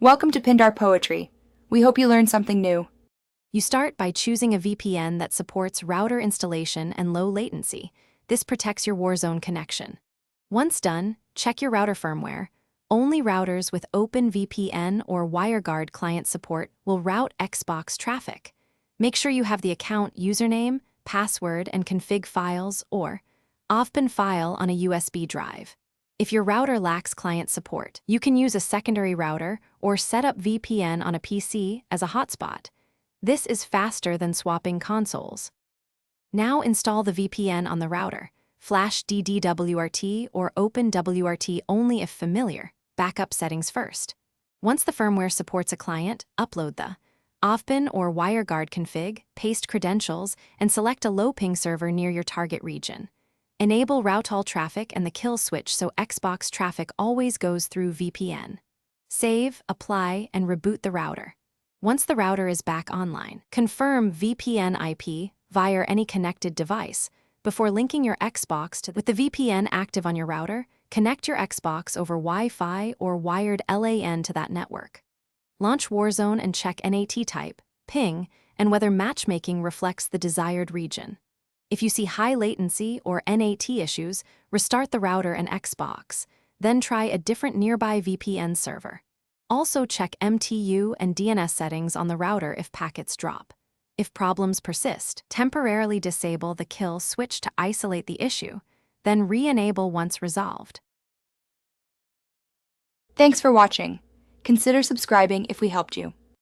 Welcome to Pindar Poetry. We hope you learned something new. You start by choosing a VPN that supports router installation and low latency. This protects your Warzone connection. Once done, check your router firmware. Only routers with OpenVPN or WireGuard client support will route Xbox traffic. Make sure you have the account username, password, and config files or often file on a USB drive. If your router lacks client support, you can use a secondary router or set up VPN on a PC as a hotspot. This is faster than swapping consoles. Now install the VPN on the router. Flash DDWRT or OpenWRT only if familiar. Backup settings first. Once the firmware supports a client, upload the OFPN or WireGuard config, paste credentials, and select a low-ping server near your target region. Enable route all traffic and the kill switch so Xbox traffic always goes through VPN. Save, apply, and reboot the router. Once the router is back online, confirm VPN IP via any connected device. Before linking your Xbox with the VPN active on your router, connect your Xbox over Wi-Fi or wired LAN to that network. Launch Warzone and check NAT type, ping, and whether matchmaking reflects the desired region. If you see high latency or NAT issues, restart the router and Xbox, then try a different nearby VPN server. Also check MTU and DNS settings on the router if packets drop. If problems persist, temporarily disable the kill switch to isolate the issue, then re-enable once resolved. Thanks for watching. Consider subscribing if we helped you.